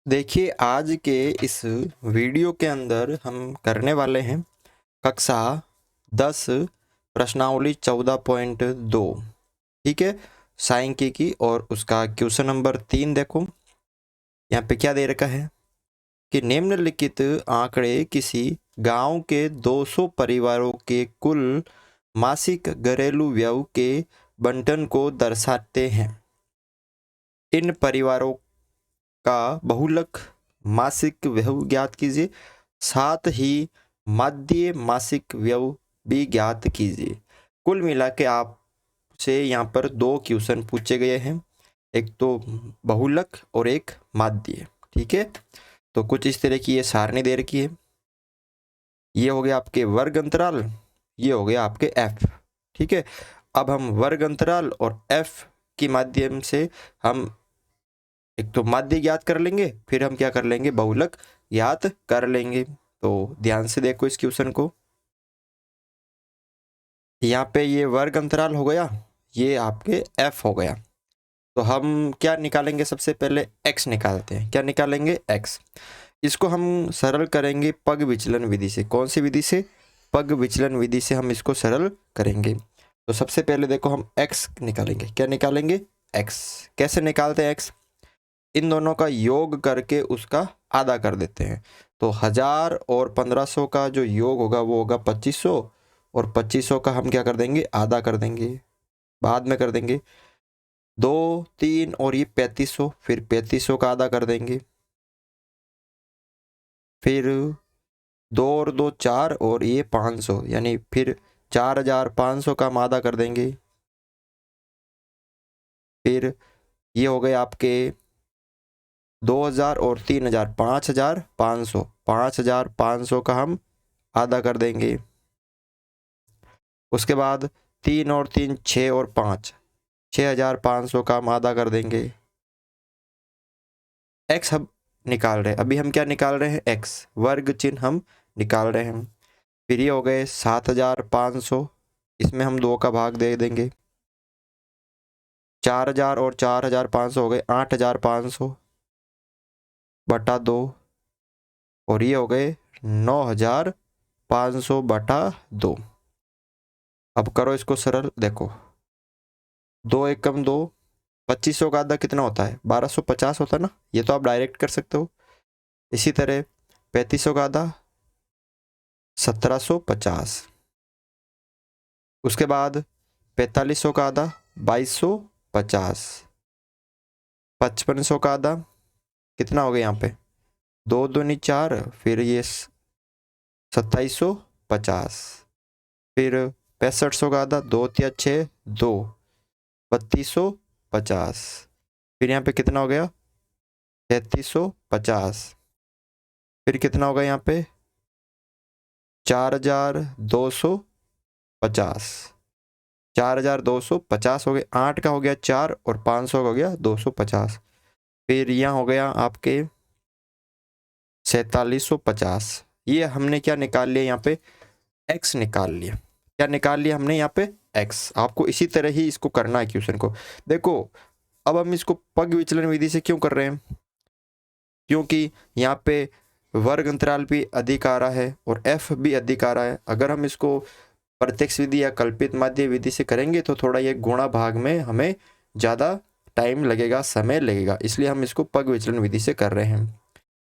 देखिए, आज के इस वीडियो के अंदर हम करने वाले हैं कक्षा 10 प्रश्नावली 14.2। ठीक है, सांख्यिकी और उसका क्वेश्चन नंबर 3 देखो। यहाँ पे क्या दे रखा है कि निम्नलिखित आंकड़े किसी गांव के 200 परिवारों के कुल मासिक घरेलू व्यय के बंटन को दर्शाते हैं। इन परिवारों का बहुलक मासिक व्यय ज्ञात कीजिए, साथ ही माध्य मासिक व्यय भी ज्ञात कीजिए। कुल मिला के आपसे यहाँ पर दो क्वेश्चन पूछे गए हैं, एक तो बहुलक और एक माध्य। ठीक है, तो कुछ इस तरह की ये सारणी दे रखी है। ये हो गया आपके वर्ग अंतराल, ये हो गया आपके एफ। ठीक है, अब हम वर्ग अंतराल और एफ के माध्यम से हम एक तो माध्य ज्ञात कर लेंगे, फिर हम क्या कर लेंगे, बहुलक ज्ञात कर लेंगे। तो ध्यान से देखो इस क्वेश्चन को। यहाँ पे ये वर्ग अंतराल हो गया, ये आपके f हो गया। तो हम क्या निकालेंगे, सबसे पहले x निकालते हैं। क्या निकालेंगे, x। इसको हम सरल करेंगे पग विचलन विधि से। कौन सी विधि से, पग विचलन विधि से हम इसको सरल करेंगे। तो सबसे पहले देखो हम x निकालेंगे। क्या निकालेंगे, x। कैसे निकालते हैं x, इन दोनों का योग करके उसका आधा कर देते हैं। तो 1000 और 1500 का जो योग होगा वो होगा 2500, और 2500 का हम क्या कर देंगे, आधा कर देंगे, बाद में कर देंगे। 2 3 और ये 3500, फिर 3500 का आधा कर देंगे, फिर 2 और 2 4 और ये 500, यानी फिर 4500 का हम आधा कर देंगे। फिर ये हो गए आपके 2000 और 3000, 5500, 5500 का हम आधा कर देंगे। उसके बाद 3 और 3 6 और 5, 6500 का हम आधा कर देंगे। x हम निकाल रहे हैं, अभी हम क्या निकाल रहे हैं, x वर्ग चिन्ह हम निकाल रहे हैं। फिर ये हो गए 7500, इसमें हम 2 का भाग दे देंगे। 4000 और 4500 हो गए 8500 बटा 2, और ये हो गए 9500 बटा 2। अब करो इसको सरल, देखो 2 एकम 2, 2500 का आधा कितना होता है, 1250 होता है ना, ये तो आप डायरेक्ट कर सकते हो। इसी तरह 3500 का आधा 1750, उसके बाद 4500 का आधा 2250, 5500 का आधा कितना हो गया यहाँ पे, 2 दूनी 4, फिर ये 2750, फिर 6500 का आधा 2 तिया 6 2, 3250, फिर यहाँ पे कितना हो गया 3350, फिर कितना होगा यहाँ पे 4250, 4250 हो गए, 8 का हो गया 4 और 500 का हो गया 250। फिर यहाँ हो गया आपके 4750। ये हमने क्या निकाल लिया, यहाँ पे x निकाल लिया। क्या निकाल लिया हमने यहाँ पे, x। आपको इसी तरह ही इसको करना है क्वेश्चन को। देखो अब हम इसको पग विचलन विधि से क्यों कर रहे हैं, क्योंकि यहाँ पे वर्ग अंतराल भी अधिक आ रहा है और f भी अधिक आ रहा है। अगर हम इसको प्रत्यक्ष विधि या कल्पित माध्य विधि से करेंगे तो थोड़ा ये गुणा भाग में हमें ज़्यादा टाइम लगेगा, समय लगेगा, इसलिए हम इसको पग विचलन विधि से कर रहे हैं।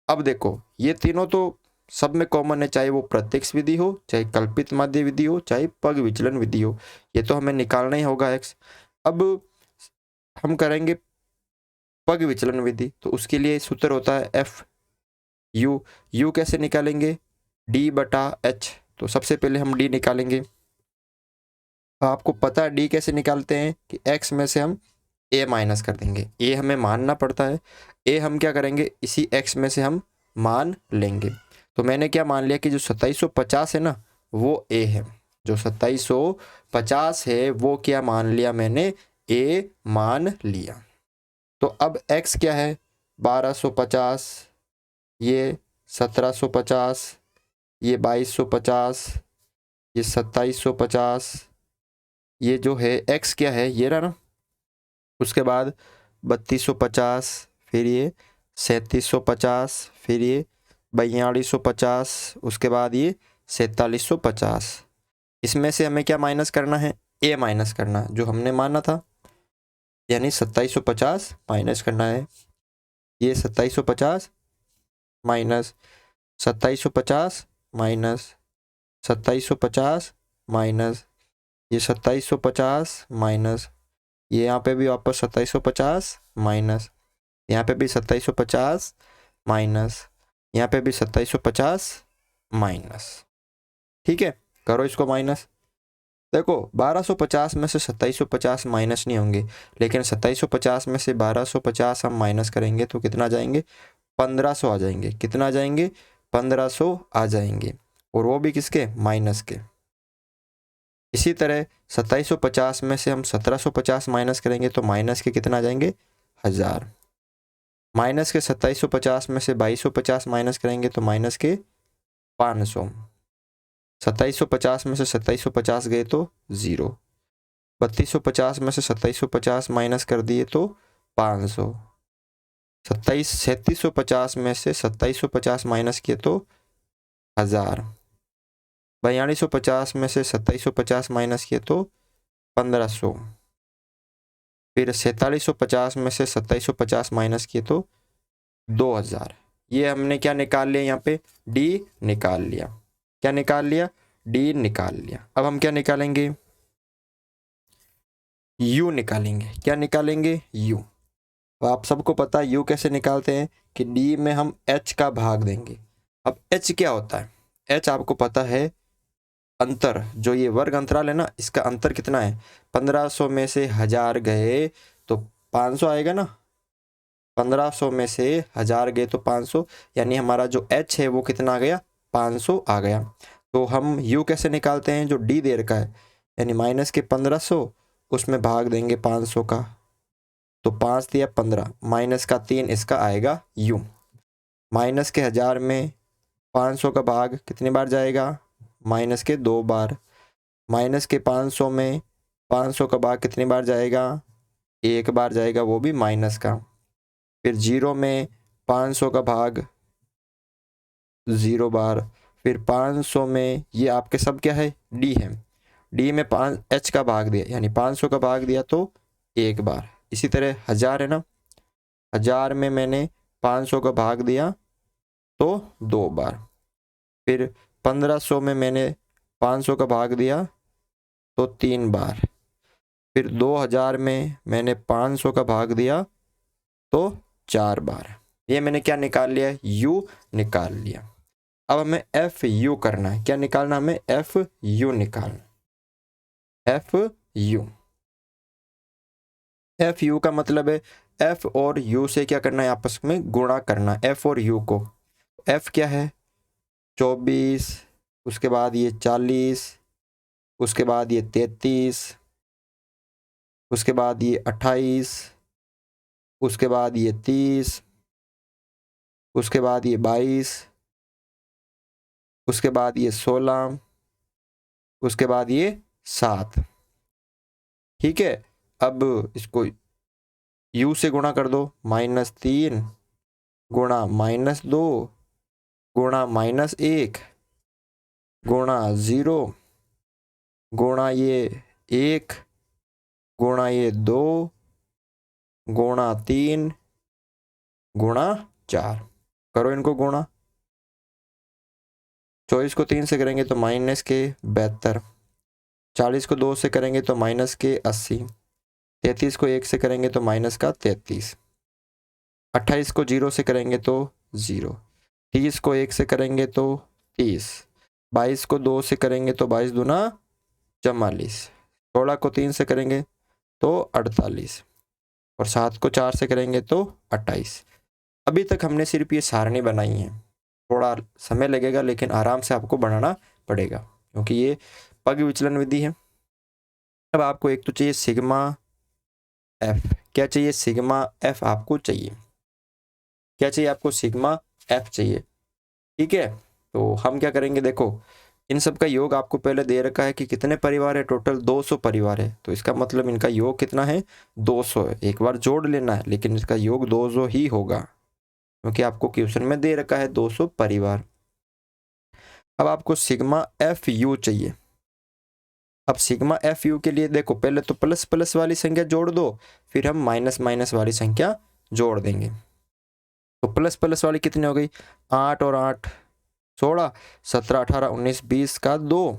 अब देखो ये तीनों तो सब में कॉमन है, चाहे वो प्रत्यक्ष विधि हो, चाहे कल्पित माध्य विधि हो, चाहे पग विचलन विधि हो, ये तो हमें निकालना ही होगा x। अब हम करेंगे पग विचलन विधि, तो उसके लिए सूत्र होता है एफ यू। यू कैसे निकालेंगे, डी बटा एच। तो सबसे पहले हम डी निकालेंगे। आपको पता है डी कैसे निकालते हैं कि x में से हम a माइनस कर देंगे, a हमें मानना पड़ता है, a हम क्या करेंगे, इसी x में से हम मान लेंगे। तो मैंने क्या मान लिया कि जो 2750 है ना वो a है, जो 2750 है वो क्या मान लिया मैंने, a मान लिया। तो अब x क्या है, 1250, ये 1750, ये 2250, ये 2750, ये जो है x क्या है, ये रहा ना। उसके बाद 3250, फिर ये 3750, फिर ये 4250, उसके बाद ये 4750। इसमें से हमें क्या माइनस करना है? ए माइनस करना है, जो हमने माना था, यानी 2750 माइनस करना है। ये 2750 माइनस 2750 माइनस 2750 माइनस ये 2750 माइनस ये यहाँ पे भी वापस 2750 माइनस यहाँ पे भी 2750 माइनस यहाँ पे भी 2750 माइनस। ठीक है, करो इसको माइनस। देखो 1250 में से 2750 माइनस नहीं होंगे, लेकिन 2750 में से 1250 हम माइनस करेंगे तो कितना जाएंगे? 1500 आ जाएंगे। कितना आ जाएंगे? 1500 आ जाएंगे, और वो भी किसके? माइनस के। इसी तरह 2750 में से हम 1750 माइनस करेंगे तो माइनस के कितना आ जाएंगे? 1000। माइनस के 2750 में से 2250 माइनस करेंगे तो माइनस के 500। 2750 में से 2750 गए तो 0। 3250 में से 2750 माइनस कर दिए तो 500। 3750 में से 2750 माइनस किए तो 1000। 4250 में से 2750 माइनस किए तो 1500। फिर 4750 में से 2750 माइनस किए तो 2000। ये हमने क्या निकाल लिया? यहाँ पे डी निकाल लिया। क्या निकाल लिया? डी निकाल लिया। अब हम क्या निकालेंगे? यू निकालेंगे। क्या निकालेंगे? यू। तो आप सबको पता है यू कैसे निकालते हैं कि डी में हम एच का भाग देंगे। अब एच क्या होता है? एच आपको पता है अंतर, जो ये वर्ग अंतराल है ना, इसका अंतर कितना है? 1500 में से 1000 गए तो 500 आएगा ना। 1500 में से 1000 गए तो 500, यानी हमारा जो एच है वो कितना आ गया? 500 आ गया। तो हम यू कैसे निकालते हैं? जो डी दे रखा है, यानी माइनस के 1500, उसमें भाग देंगे 500 का, तो 5 दिया 15, माइनस का 3 इसका आएगा यू। माइनस के 1000 में 500 का भाग कितनी बार जाएगा? माइनस के 2 बार। माइनस के 500 में 500 का भाग कितनी बार जाएगा? 1 बार जाएगा, वो भी माइनस का। फिर 0 में 500 का भाग 0 बार। फिर 500 में ये आपके सब क्या है? डी है। डी में 5 एच का भाग दिया, यानी 500 का भाग दिया तो 1 बार। इसी तरह 1000 है ना, 1000 में मैंने 500 का भाग दिया तो 2 बार। फिर 1500 में मैंने 500 का भाग दिया तो 3 बार। फिर 2000 में मैंने 500 का भाग दिया तो 4 बार। ये मैंने क्या निकाल लिया? यू निकाल लिया। अब हमें एफ यू करना है। क्या निकालना? हमें एफ यू निकालना। F you. एफ यू का मतलब है एफ और यू से क्या करना है? आपस में गुणा करना। एफ और यू को, एफ क्या है? 24, उसके बाद ये 40, उसके बाद ये 33, उसके बाद ये 28, उसके बाद ये 30, उसके बाद ये 22, उसके बाद ये 16, उसके बाद ये 7। ठीक है, अब इसको u से गुणा कर दो। -3 गुणा -2 गुणा -1 गुणा 0 गुणा ये 1 गुणा ये 2 गुणा 3 गुणा 4। करो इनको गुणा। 24 को 3 से करेंगे तो माइनस के 72, 40 को 2 से करेंगे तो माइनस के 80, 33 को 1 से करेंगे तो माइनस का 33, 28 को 0 से करेंगे तो 0, 30 को 1 से करेंगे तो 30, 22 को 2 से करेंगे तो 22 दूना 44, 16 को 3 से करेंगे तो 48, और 7 को 4 से करेंगे तो 28। अभी तक हमने सिर्फ ये सारणी बनाई है। थोड़ा समय लगेगा, लेकिन आराम से आपको बनाना पड़ेगा, क्योंकि ये पग विचलन विधि है। अब आपको एक तो चाहिए सिग्मा एफ। क्या चाहिए? सिग्मा एफ आपको चाहिए। क्या चाहिए आपको? सिग्मा एफ चाहिए। ठीक है, तो हम क्या करेंगे? देखो, इन सब का योग आपको पहले दे रखा है कि कितने परिवार है? टोटल 200 परिवार है, तो इसका मतलब इनका योग कितना है? 200 है। एक बार जोड़ लेना है, लेकिन इसका योग 200 ही होगा। क्योंकि आपको क्वेश्चन में दे रखा है 200 परिवार। अब आपको सिग्मा एफ यू चाहिए। अब सिग्मा एफ यू के लिए देखो, पहले तो प्लस प्लस वाली संख्या जोड़ दो, फिर हम माइनस माइनस वाली संख्या जोड़ देंगे। तो प्लस प्लस वाली कितनी हो गई, 8 और 8 16, 17 18 19 20 का 2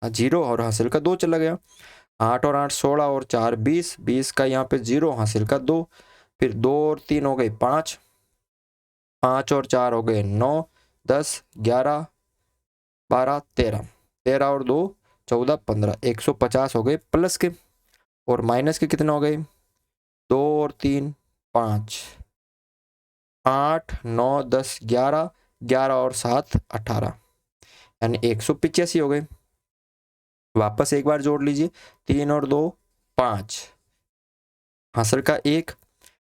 0 और हासिल का 2 चला गया। 8 और 8 16 और 4 20, 20 का यहाँ पे 0 हासिल का 2, फिर 2 और 3 हो गए 5, 5 और 4 हो गए 9, 10 11 12 13, 13 और 2 14 15, 150 हो गए प्लस के। और माइनस के कितने हो गए, 2 और 3 5, 8 9 10 11, 11 और 7 18, यानी 185 हो गए। वापस एक बार जोड़ लीजिए, 3 और 2 5, हासिल का 1,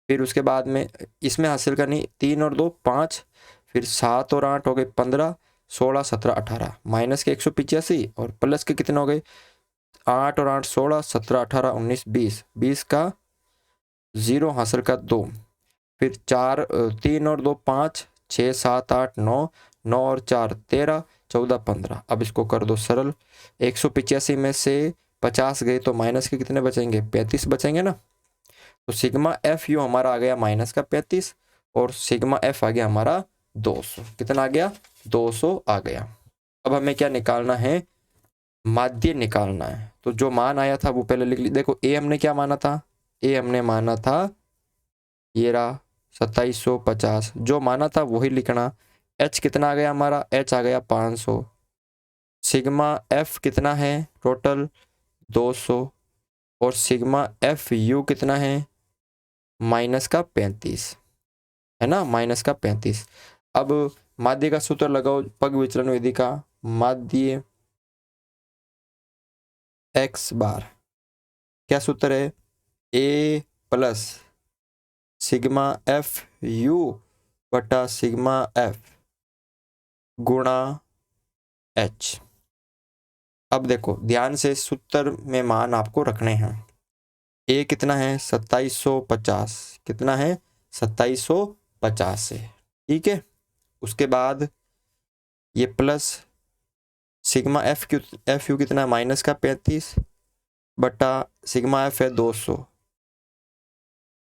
फिर उसके बाद में इसमें हासिल का नहीं, 3 और 2 5, फिर 7 और 8 हो गए 15, 16 17 18, माइनस के 185 और प्लस के कितने हो गए, 8 और 8 16 17 18 19 20, 20 का 0 हासिल का 2, फिर 4 3 और 2 5, 6 7 8 9, 9 और 4 13 14 15। अब इसको कर दो सरल, 185 में से 50 गए तो माइनस के कितने बचेंगे, 35 बचेंगे ना। तो सिग्मा एफ यू हमारा आ गया माइनस का 35 और सिग्मा एफ आ गया हमारा 200। कितना आ गया, 200 आ गया। अब हमें क्या निकालना है, माध्य निकालना है। तो जो मान आया था वो पहले लिख ली। देखो ए हमने क्या माना था, ए हमने माना था ये रहा 2750, जो माना था वही लिखना। एच कितना आ गया हमारा, एच आ गया 500। सिग्मा एफ कितना है टोटल 200 और सिग्मा एफ यू कितना है माइनस का 35 है ना, माइनस का 35। अब माध्य का सूत्र लगाओ पग विचलन विधि का, माध्य एक्स बार, क्या सूत्र है, ए प्लस सिग्मा एफ यू बटा सिग्मा एफ गुणा एच। अब देखो ध्यान से सूत्र में मान आपको रखने हैं। ए कितना है 2750, कितना है 2750 है, ठीक है। उसके बाद ये प्लस सिग्मा एफ यू कितना है माइनस का 35 बटा सिग्मा एफ है 200,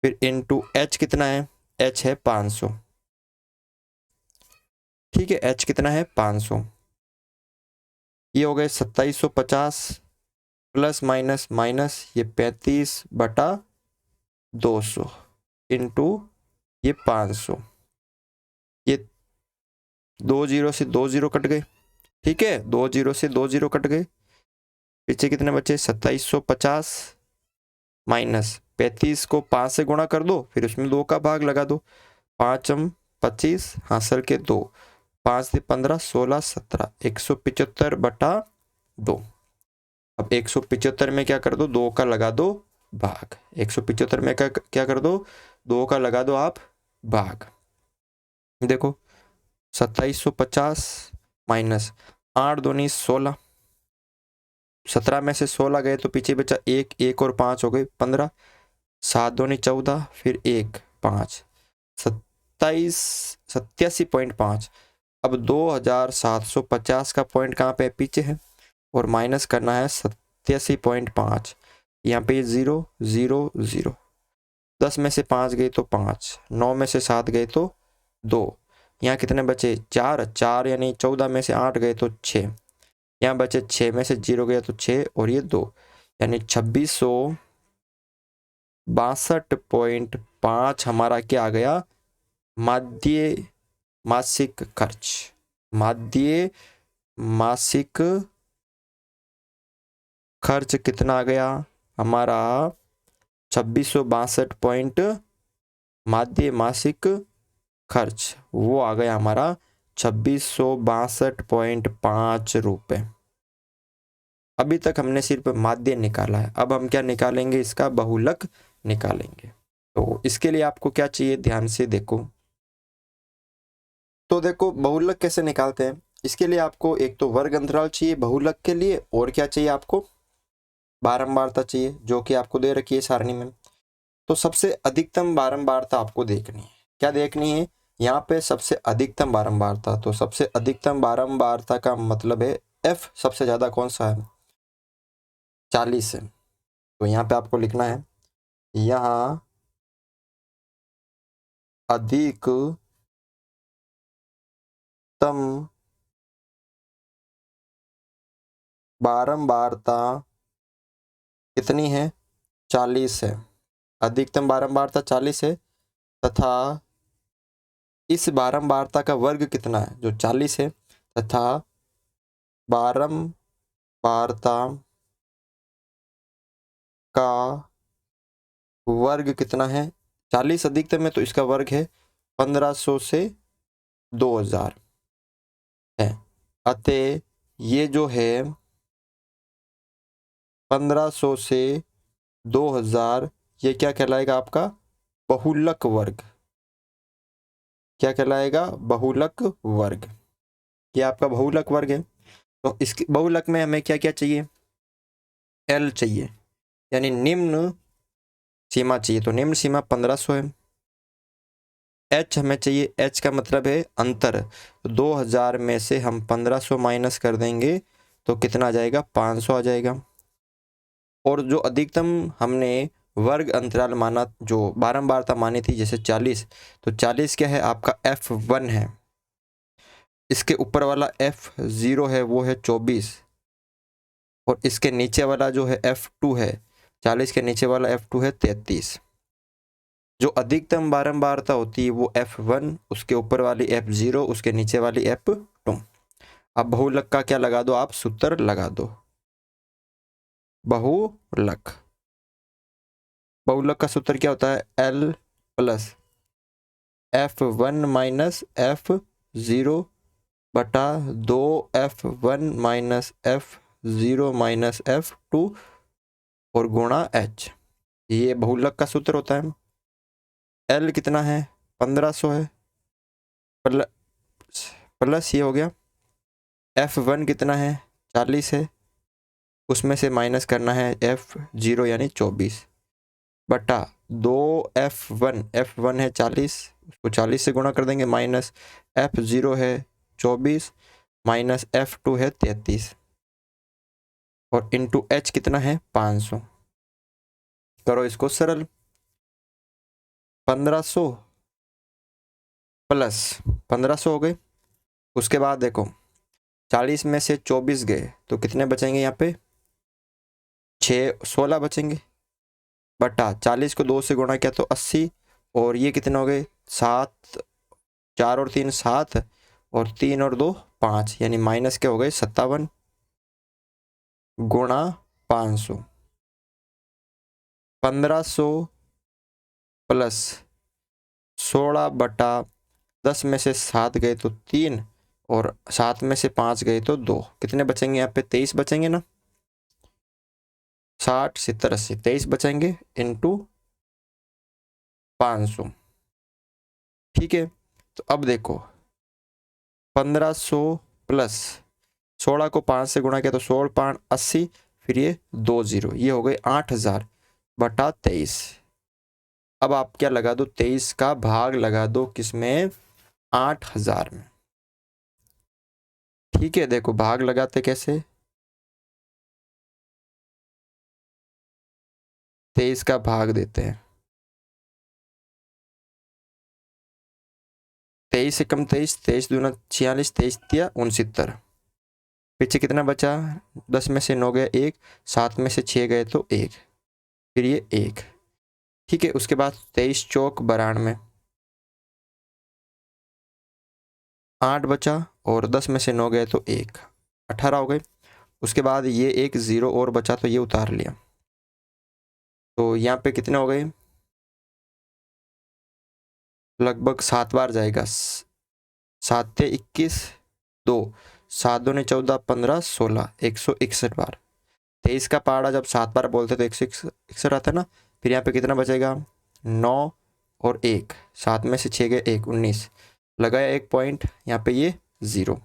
फिर इनटू एच कितना है, एच है 500, ठीक है। एच कितना है 500, ये हो गए 2750 प्लस माइनस माइनस ये 35 बटा 200 इंटू ये 500, ये 2 जीरो से 2 जीरो कट गए, ठीक है। 2 जीरो से 2 जीरो कट गए, पीछे कितने बचे 2750 माइनस 35 को 5 से गुणा कर दो, फिर उसमें 2 का भाग लगा दो, 5 25 हासिल के 2, 5 से 15 16 17, 175 बटा 2। अब 175 में क्या कर दो, 2 का लगा दो भाग, 175 में क्या कर दो, 2 का लगा दो आप भाग। देखो 2750 माइनस 8 दूनी 16, 17 में से 16 गए तो पीछे बचा 1, 1 और 5 हो गए 15, 7 दूनी 14, फिर 1 5, 87.5। अब 2750 का पॉइंट कहाँ पे पीछे है और माइनस करना है 87.5, यहाँ पे 0 0 0, 10 में से 5 गए तो 5, 9 में से 7 गए तो 2, यहाँ कितने बचे 4 4, यानी 14 में से 8 गए तो 6, यहाँ बचे 6 में से 0 गया तो 6 और ये 2, यानी 2662.5 हमारा क्या आ गया, माध्य मासिक खर्च। माध्य मासिक खर्च कितना आ गया हमारा 2662 माध्य मासिक खर्च, वो आ गया हमारा 2662.5 रुपए। अभी तक हमने सिर्फ माध्य निकाला है, अब हम क्या निकालेंगे, इसका बहुलक निकालेंगे। तो इसके लिए आपको क्या चाहिए, ध्यान से देखो। तो देखो बहुलक कैसे निकालते हैं, इसके लिए आपको एक तो वर्ग अंतराल चाहिए बहुलक के लिए, और क्या चाहिए आपको, बारंबारता चाहिए, जो कि आपको दे रखी है सारणी में। तो सबसे अधिकतम बारंबारता आपको देखनी है। क्या देखनी है, यहाँ पे सबसे अधिकतम बारंबारता, तो सबसे अधिकतम बारंबारता का मतलब है एफ सबसे ज़्यादा कौन सा है, 40 है। तो यहाँ पे आपको लिखना है यहाँ अधिकतम बारंबारता कितनी है, 40 है। अधिकतम बारंबारता 40 है तथा इस बारंबारता का वर्ग कितना है, जो 40 है, तथा बारंबारता का वर्ग कितना है, 40 अधिकतम है तो इसका वर्ग है 1500 से 2000 है। अतः ये जो है 1500 से 2000 ये क्या कहलाएगा, आपका बहुलक वर्ग। क्या कहलाएगा, बहुलक वर्ग। ये आपका बहुलक वर्ग है। तो इसके बहुलक में हमें क्या क्या चाहिए, एल चाहिए, यानी निम्न सीमा चाहिए। तो निम्न सीमा 1500 है। एच हमें चाहिए, एच का मतलब है अंतर। 2000 में से हम 1500 माइनस कर देंगे तो कितना आ जाएगा, 500 आ जाएगा। और जो अधिकतम हमने वर्ग अंतराल माना, जो बारंबारता मानी थी जैसे 40, तो 40 क्या है, आपका F1 है। इसके ऊपर वाला F0 है वो है 24, और इसके नीचे वाला जो है F2 है, 40 के नीचे वाला F2 है 33। जो अधिकतम बारंबारता होती है वो F1, उसके ऊपर वाली F0, उसके नीचे वाली F2। अब बहुलक का क्या लगा दो, आप सूत्र लगा दो। बहुलक का सूत्र क्या होता है, L plus F1 minus F0 बटा 2F1 minus F0 minus F2 और गुणा H। ये बहुलक का सूत्र होता है। L कितना है, 1500 है, प्लस ये हो गया F1 कितना है, 40 है, उसमें से माइनस करना है F0 यानी 24 बटा 2F1, F1 है 40, उसको 40 से गुणा कर देंगे, माइनस F0 है 24 माइनस F2 है 33 और इंटू H कितना है 500। करो इसको सरल, 1500 प्लस 1500 हो गए। उसके बाद देखो 40 में से 24 गए तो कितने बचेंगे, यहाँ पे 16 बचेंगे, बटा 40 को 2 से गुणा किया तो 80, और ये कितने हो गए 7, 4 और 3 7, और 3 और 2 5, यानी माइनस के हो गए 57 गुणा 500। 1500 प्लस 16 बटा 10 में से 7 गए तो 3, और 7 में से 5 गए तो 2, कितने बचेंगे यहाँ पे 23 बचेंगे ना, 60 70 80 23 बचेंगे इंटू 500। ठीक है, तो अब देखो 1500 प्लस 16 को 5 से गुणा किया तो 16 5 80, फिर ये 2 0, ये हो गए 8000 बटा 23। अब आप क्या लगा दो, 23 का भाग लगा दो किसमें, 8000 में। ठीक है, देखो भाग लगाते कैसे, 23 का भाग देते हैं, 23 से कम 23, 23 दूना 46, 23 तिया 69, पीछे कितना बचा, 10 में से 9 गए 1, 7 में से 6 गए तो 1, फिर ये 1। ठीक है, उसके बाद 23 चौक 92, 8 बचा, और 10 में से 9 गए तो 1, 18 हो गए। उसके बाद ये एक 0 और बचा तो ये उतार लिया, तो यहाँ पे कितने हो गए, लगभग 7 बार जाएगा, 7 थे 21, 2 7 दूने 14 15 16, 161 बार। 23 का पहाड़ा जब 7 बार बोलते तो 161 आता है ना। फिर यहाँ पे कितना बचेगा, 9 और 1, 7 में से 6 गए 1, 19, लगाया 1 पॉइंट, यहाँ पे ये 0।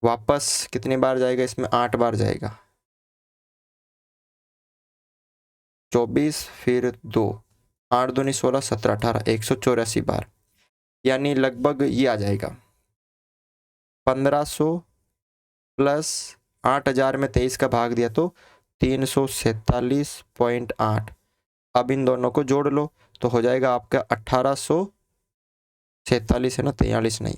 वापस कितनी बार जाएगा, इसमें 8 बार जाएगा, 24 फिर 2, 8 दूनी 16 17 18, 184 बार। यानी लगभग ये आ जाएगा 1500 प्लस 8000 में 23 का भाग दिया तो 347.8। अब इन दोनों को जोड़ लो तो हो जाएगा आपका 1847 है ना, 43 नहीं,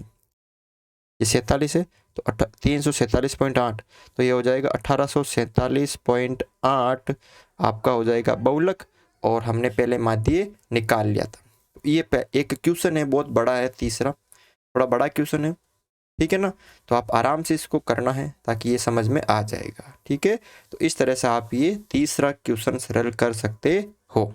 ये 47 है तो 347.8, तो ये हो जाएगा 1847.8 आपका हो जाएगा बहुलक, और हमने पहले माध्य निकाल लिया था। तो ये एक क्वेश्चन है, बहुत बड़ा है, तीसरा थोड़ा बड़ा क्वेश्चन है, ठीक है ना। तो आप आराम से इसको करना है ताकि ये समझ में आ जाएगा, ठीक है। तो इस तरह से आप ये तीसरा क्वेश्चन सरल कर सकते हो।